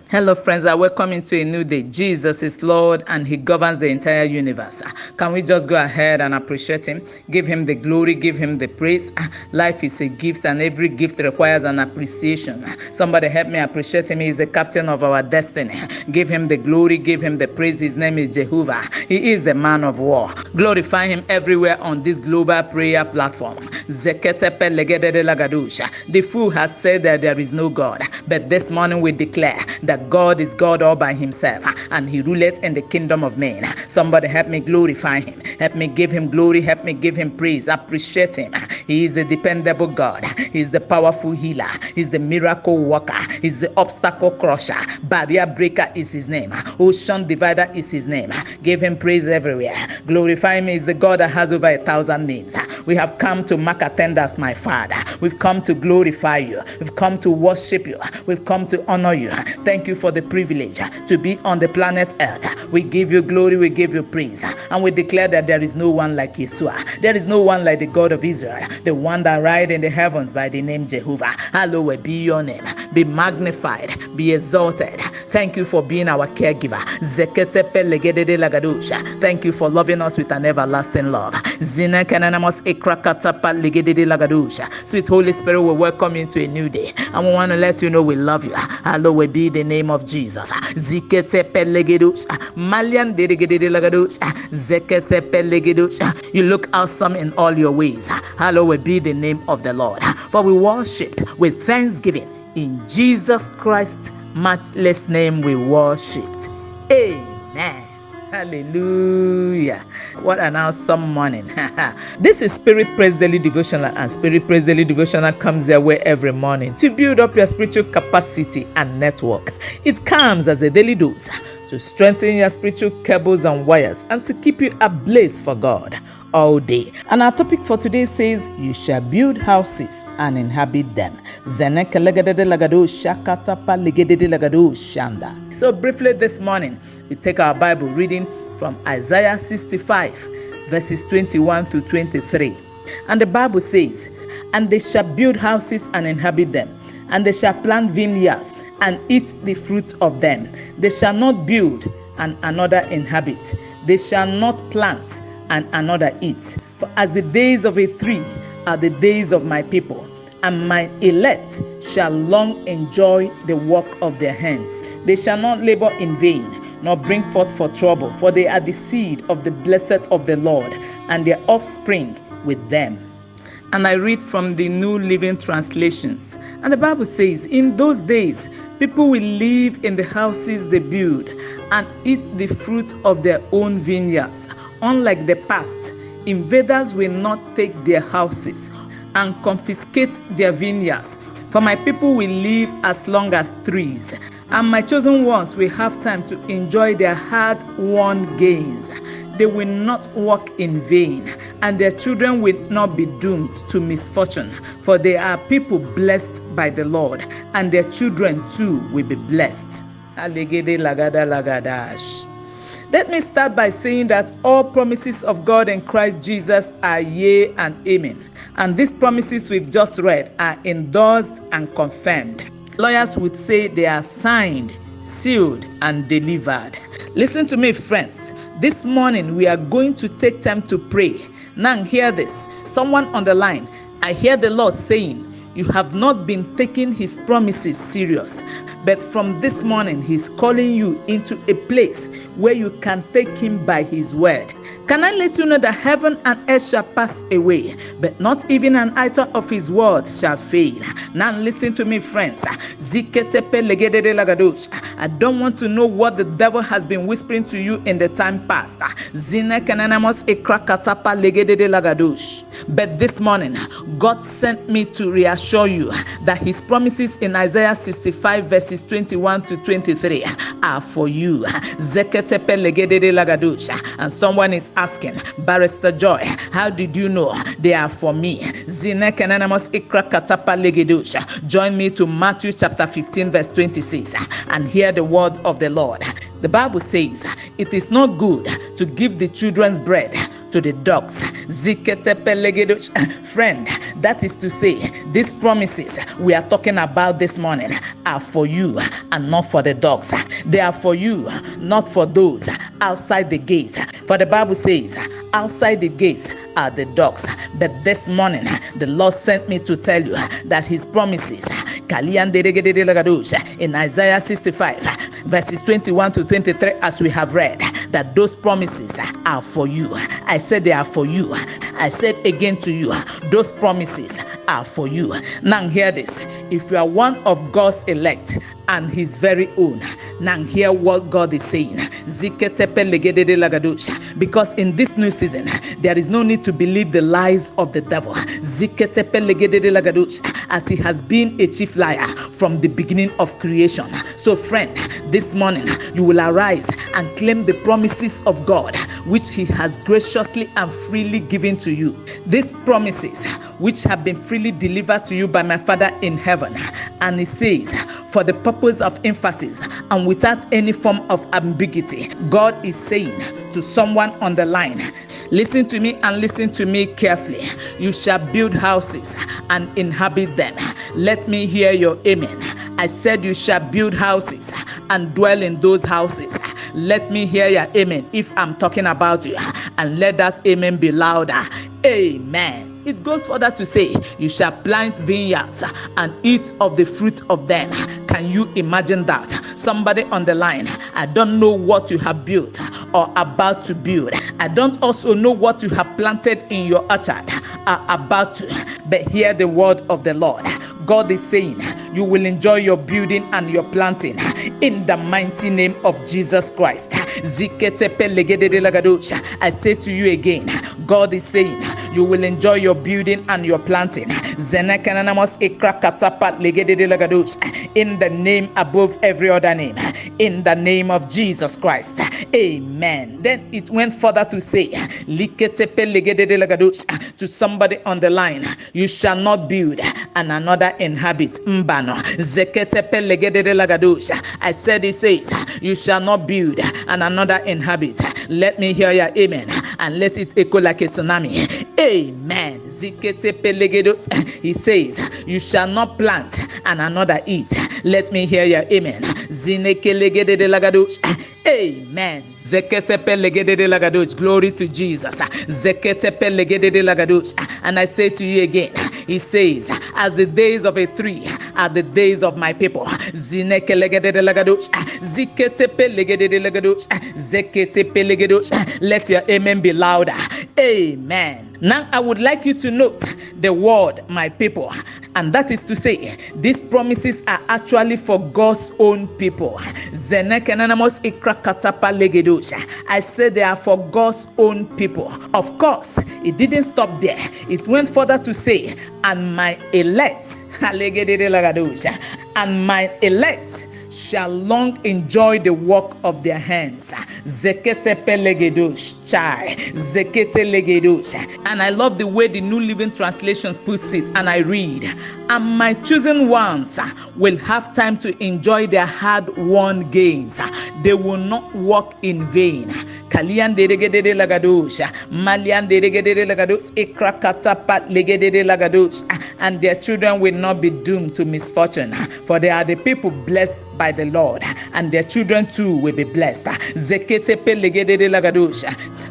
Hello, friends. I welcome into a new day. Jesus is Lord and He governs the entire universe. Can we just go ahead and appreciate Him? Give Him the glory, give Him the praise. Life is a gift, and every gift requires an appreciation. Somebody help me appreciate Him. He is the captain of our destiny. Give Him the glory, give Him the praise. His name is Jehovah. He is the man of war. Glorify Him everywhere on this global prayer platform. The fool has said that there is no God, but this morning we declare that God is God all by Himself, and He ruleth in the kingdom of men. Somebody help me glorify Him. Help me give Him glory. Help me give Him praise. Appreciate Him. He is the dependable God. He is the powerful healer. He is the miracle worker. He is the obstacle crusher. Barrier breaker is His name. Ocean divider is His name. Give Him praise everywhere. Glorify Him. He is the God that has over 1,000 names. We have come to mark attendance, my Father. We've come to glorify You. We've come to worship You. We've come to honor You. Thank You for the privilege to be on the planet Earth. We give You glory, we give You praise, and we declare that there is no one like Yeshua. There is no one like the God of Israel, the one that rides in the heavens by the name Jehovah. Hallowed be Your name. Be magnified, be exalted. Thank You for being our caregiver. Thank You for loving us with an everlasting love. Sweet Holy Spirit, we welcome You into a new day, and we want to let You know we love You. Hallowed be the name of Jesus. You look awesome in all Your ways. Hallowed be the name of the Lord. For we worshiped with thanksgiving. In Jesus Christ's matchless name we worshipped. Amen. Hallelujah. What an awesome morning. This is Spirit Praise Daily Devotional, and Spirit Praise Daily Devotional comes your way every morning to build up your spiritual capacity and network. It comes as a daily dose to strengthen your spiritual cables and wires and to keep you ablaze for God all day. And our topic for today says, you shall build houses and inhabit them. So briefly this morning, we take our Bible reading from Isaiah 65, verses 21 to 23. And the Bible says, and they shall build houses and inhabit them, and they shall plant vineyards and eat the fruit of them. They shall not build and another inhabit. They shall not plant and another eat. For as the days of a tree are the days of my people, and my elect shall long enjoy the work of their hands. They shall not labor in vain, nor bring forth for trouble, for they are the seed of the blessed of the Lord, and their offspring with them. And I read from the New Living Translations. And the Bible says, in those days, people will live in the houses they build and eat the fruit of their own vineyards. Unlike the past, invaders will not take their houses and confiscate their vineyards. For my people will live as long as trees, and my chosen ones will have time to enjoy their hard-won gains. They will not work in vain, and their children will not be doomed to misfortune, for they are people blessed by the Lord, and their children too will be blessed. Let me start by saying that all promises of God in Christ Jesus are yea and amen. And these promises we've just read are endorsed and confirmed. Lawyers would say they are signed, sealed, and delivered. Listen to me, friends. This morning we are going to take time to pray. Now hear this. Someone on the line, I hear the Lord saying, you have not been taking His promises serious, but from this morning He's calling you into a place where you can take Him by His word. Can I let you know that heaven and earth shall pass away, but not even an iota of His word shall fail. Now listen to me, friends. I don't want to know what the devil has been whispering to you in the time past. But this morning, God sent me to reassure you that His promises in Isaiah 65 verses 21 to 23 are for you. And someone is asking, Barrister Joy, how did you know they are for me? Join me to Matthew chapter 15 verse 26 and hear the word of the Lord. The Bible says, it is not good to give the children's bread to the dogs. Friend, that is to say, these promises we are talking about this morning are for you and not for the dogs. They are for you, not for those outside the gate. For the Bible says, outside the gates are the dogs. But this morning, the Lord sent me to tell you that his promises in Isaiah 65, verses 21 to 23, as we have read, that those promises are for you. I said they are for you. I said again to you, those promises are for you. Now hear this. If you are one of God's elect and his very own, now hear what God is saying. Because in this new season, there is no need to believe the lies of the devil, as he has been a chief liar from the beginning of creation. So friend, this morning you will arise and claim the promises of God, which he has graciously and freely given to you. These promises, which have been freely delivered to you by my Father in heaven. And he says, for the purpose of emphasis and without any form of ambiguity, God is saying to someone on the line, listen to me and listen to me carefully. You shall build houses and inhabit them. Let me hear your amen. I said you shall build houses and dwell in those houses. Let me hear your amen if I'm talking about you, and let that amen be louder. Amen. It goes further to say, you shall plant vineyards and eat of the fruit of them. Can you imagine that? Somebody on the line, I don't know what you have built or about to build. I don't also know what you have planted in your orchard or about to. But hear the word of the Lord. God is saying, you will enjoy your building and your planting in the mighty name of Jesus Christ. I say to you again, God is saying, you will enjoy your building and your planting in the name above every other name, in the name of Jesus Christ. Amen. Then it went further to say, to somebody on the line, you shall not build and another inhabit. I said, it says, you shall not build and another inhabit. Let me hear your amen and let it echo like a tsunami. Amen. He says, you shall not plant and another eat. Let me hear your amen. Amen. Glory to Jesus. And I say to you again, he says, as the days of a tree are the days of my people. Let your amen be louder. Amen. Now I would like you to note the word my people, and that is to say, these promises are actually for God's own people. I said they are for God's own people. Of course, it didn't stop there. It went further to say, and my elect, and my elect shall long enjoy the work of their hands. And I love the way the New Living Translation puts it, and I read, and my chosen ones will have time to enjoy their hard-won gains. They will not work in vain. And their children will not be doomed to misfortune, for they are the people blessed by the Lord, and their children too will be blessed.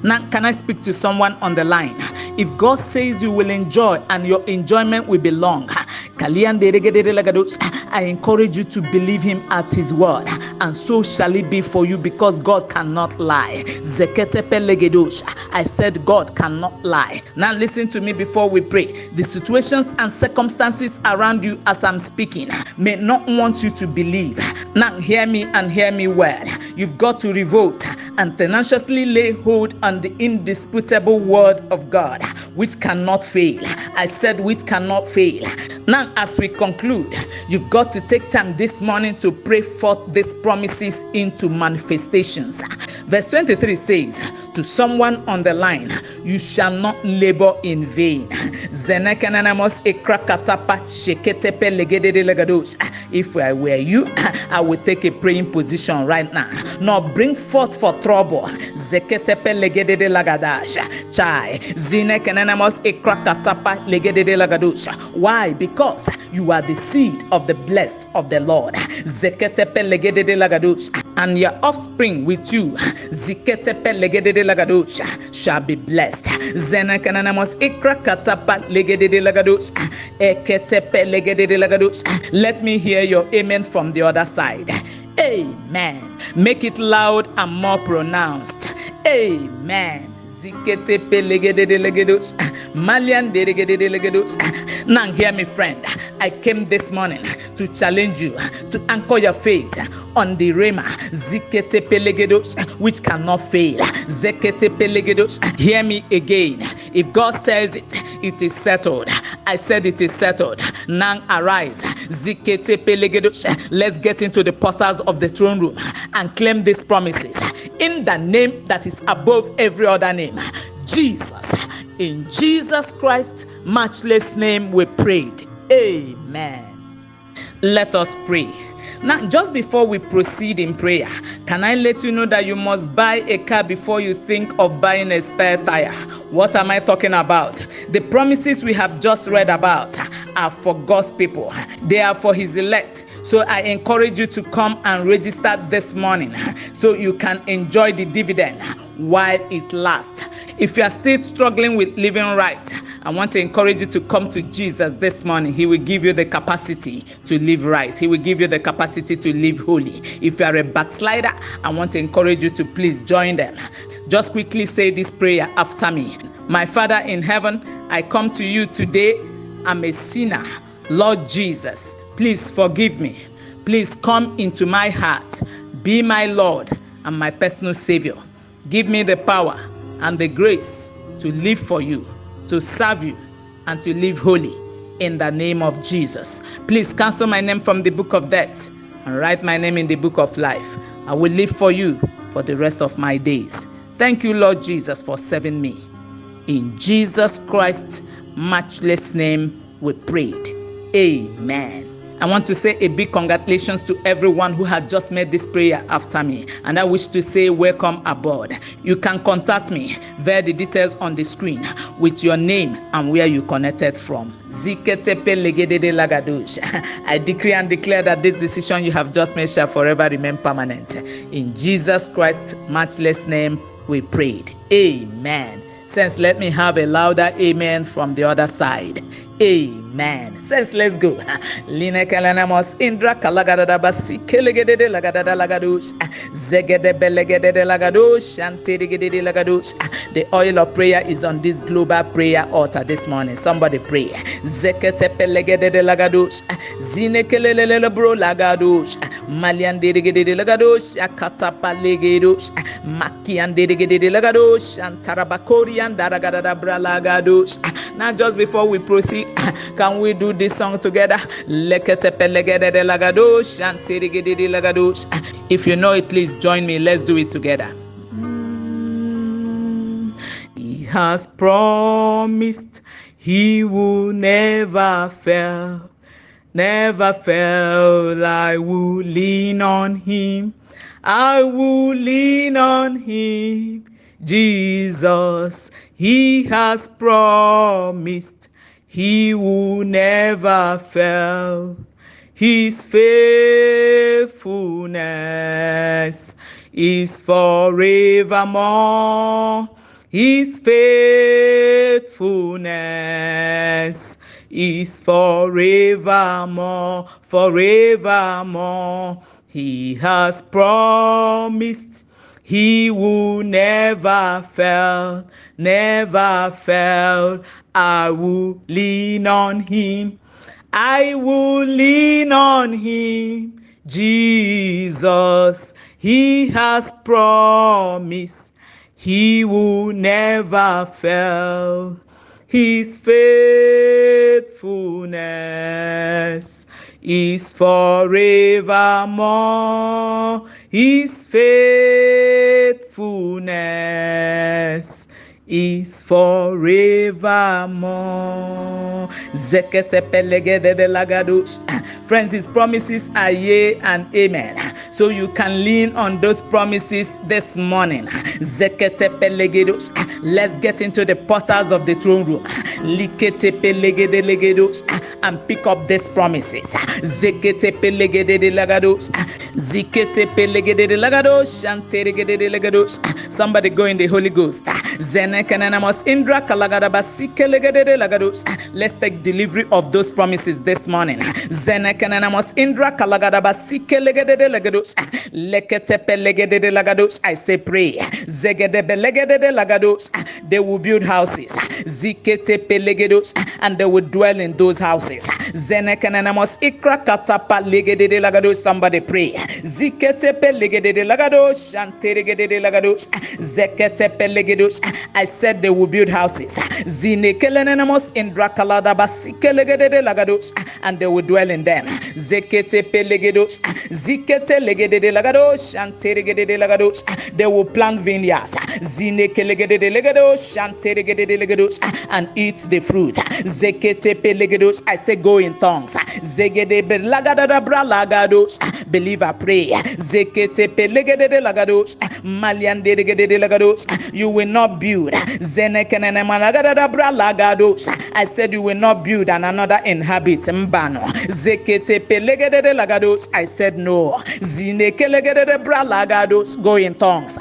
Now, can I speak to someone on the line? If God says you will enjoy and your enjoyment will be long, I encourage you to believe him at his word, and so shall it be for you, because God cannot lie. I said God cannot lie. Now listen to me before we pray. The situations and circumstances around you as I'm speaking may not want you to believe. Now hear me and hear me well. You've got to revolt and tenaciously lay hold on the indisputable word of God, which cannot fail. I said which cannot fail. Now, as we conclude, you've got to take time this morning to pray forth these promises into manifestations. Verse 23 says, to someone on the line, you shall not labor in vain. If I were you, I would take a praying position right now. Now bring forth for trouble. Why? Because you are the seed of the blessed of the Lord. And your offspring with you shall be blessed. Let me hear your amen from the other side. Amen. Make it loud and more pronounced. Amen. Now hear me, friend. I came this morning to challenge you to anchor your faith on the Rhema, which cannot fail. Hear me again. If God says it, it is settled. I said it is settled. Now arise. Let's get into the portals of the throne room and claim these promises in the name that is above every other name, Jesus. In Jesus Christ's matchless name we prayed. Amen. Let us pray. Now, just before we proceed in prayer, can I let you know that you must buy a car before you think of buying a spare tire? What am I talking about? The promises we have just read about are for God's people. They are for His elect. So I encourage you to come and register this morning so you can enjoy the dividend while it lasts. If you are still struggling with living right, I want to encourage you to come to Jesus this morning. He will give you the capacity to live right. He will give you the capacity to live holy. If you are a backslider, I want to encourage you to please join them. Just quickly say this prayer after me. My Father in heaven, I come to you today. I'm a sinner. Lord Jesus, please forgive me. Please come into my heart. Be my Lord and my personal Savior. Give me the power and the grace to live for you, to serve you, and to live holy in the name of Jesus. Please cancel my name from the book of death and write my name in the book of life. I will live for you for the rest of my days. Thank you, Lord Jesus, for saving me. In Jesus Christ's matchless name we prayed. Amen. I want to say a big congratulations to everyone who had just made this prayer after me. And I wish to say welcome aboard. You can contact me via the details on the screen with your name and where you connected from. I decree and declare that this decision you have just made shall forever remain permanent. In Jesus Christ's matchless name we prayed. Amen. Saints, let me have a louder amen from the other side. Amen. Says, let's go. Line kalanamos indra kalagadada basi kelegede lagadada lagadush zegede belegede lagadush and tirigede lagadush. The oil of prayer is on this global prayer altar this morning. Somebody pray. Zekete pelegede lagadush zine kelelele bro lagadush malian dirigede lagadush akata palegedush makian dirigede lagadush and tarabakori and daragada bra lagadush. Now, just before we proceed, can we do this song together? If you know it, please join me. Let's do it together. He has promised He will never fail. Never fail. I will lean on Him. I will lean on Him. Jesus, He has promised He will never fail. His faithfulness is forevermore. His faithfulness is forevermore, forevermore. He has promised He will never fail, never fail. I will lean on Him. I will lean on Him. Jesus, He has promised He will never fail. His faithfulness is forevermore. His faithfulness is forevermore. Friends, his promises are yea and amen. So you can lean on those promises this morning. Let's get into the portals of the throne room and pick up these promises. Somebody go in the Holy Ghost. Let's take delivery of those promises this morning. I say pray. They will build houses and they will dwell in those houses. Somebody pray. I said they will build houses and they will dwell in them. They will plant vineyards and eat the fruit. I say go in tongues. Believer pray. You will not build. I said you will not build and another inhabit. I said no. Go in tongues.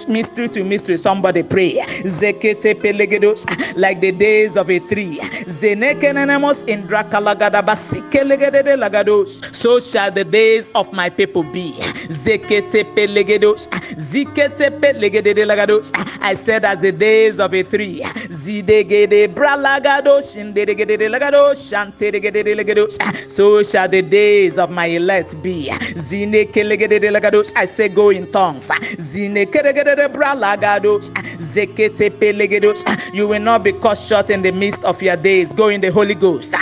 Mystery to mystery, somebody pray. Like the days of a tree. So shall the days of my people be. I said as the days of a tree. So shall the days of my elect be. I say go in tongues. You will not be cut short in the midst of your days. Go in the Holy Ghost.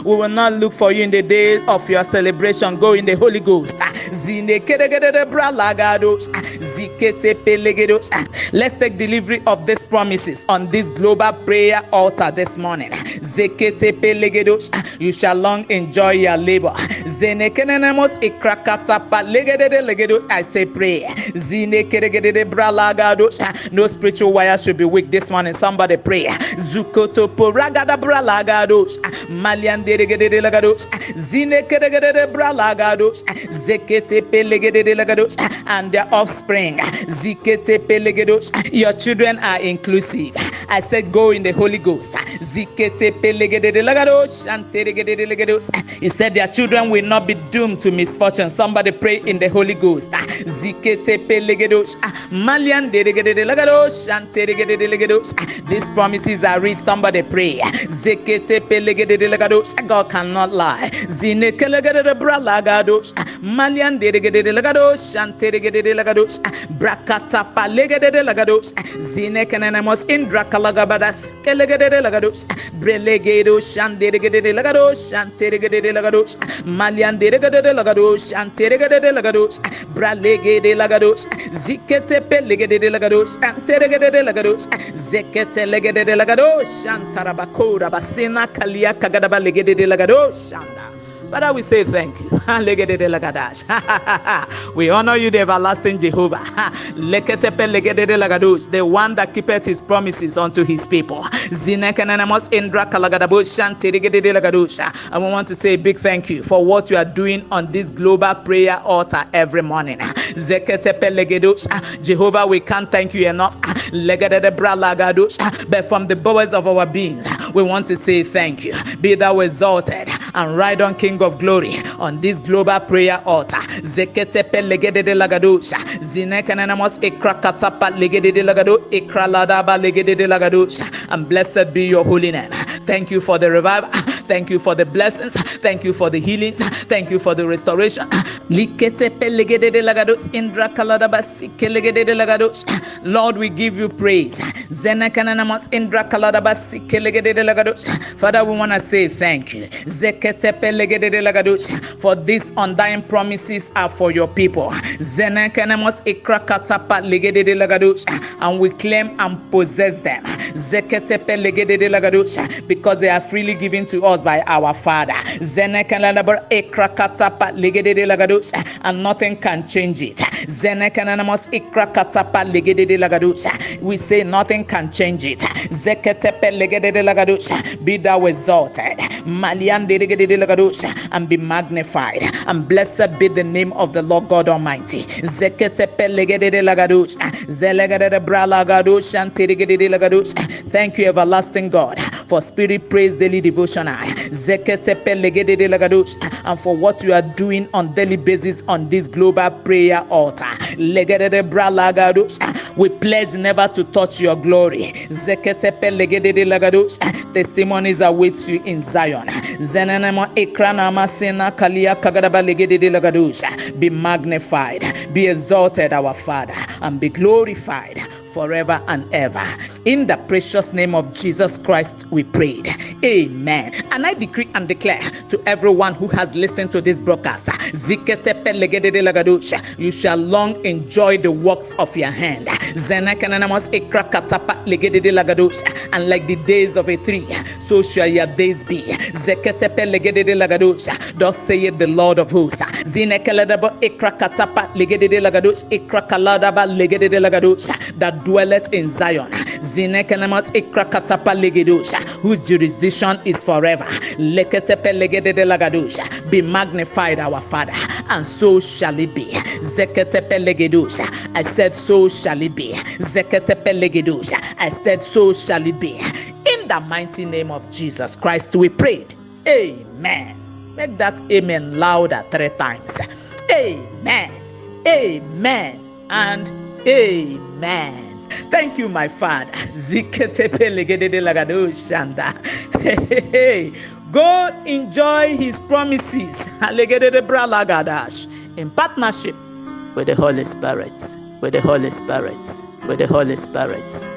We will not look for you in the day of your celebration. Go in the Holy Ghost. Let's take delivery of these promises on this global prayer altar this morning. You shall long enjoy your labor. I say pray. No spiritual wire should be weak this morning. Somebody pray. And their offspring. Your children are inclusive. I said go in the Holy Ghost. He said their children will not be doomed to misfortune. Somebody pray in the Holy Ghost. These promises are read. Somebody pray. God cannot lie. Father, we say thank you. We honor you, the everlasting Jehovah. The one that keepeth his promises unto his people. And we want to say a big thank you for what you are doing on this global prayer altar every morning. Jehovah, we can't thank you enough. But from the bowels of our beings, we want to say thank you. Be thou exalted and ride on, King of glory, on this global prayer altar. And blessed be your holy name. Thank you for the revival. Thank you for the blessings. Thank you for the healings. Thank you for the restoration. Lord, we give you praise. Father, we want to say thank you. For these undying promises are for your people. And we claim and possess them. Because they are freely given to us by our Father. And nothing can change it. We say nothing can change it. Be thou exalted and be magnified, and blessed be the name of the Lord God Almighty. Thank you, everlasting God, for Spirit Praise Daily Devotional, and for what you are doing on daily basis on this global prayer altar. We pledge never to touch your glory. Testimonies await you in Zion. Be magnified, be exalted, our Father, and be glorified forever and ever. In the precious name of Jesus Christ, we prayed. Amen. And I decree and declare to everyone who has listened to this broadcast, you shall long enjoy the works of your hand. And like the days of a tree, so shall your days be. Thus saith the Lord of hosts. That dwelleth in Zion, whose jurisdiction is forever. Be magnified, our Father, and so shall it be. I said, so shall it be. I said, so shall it be. In the mighty name of Jesus Christ, we prayed. Amen. Make that amen louder 3 times. Amen. Amen. And amen. Thank you, my Father. Go enjoy his promises in partnership with the Holy Spirit. With the Holy Spirit. With the Holy Spirit.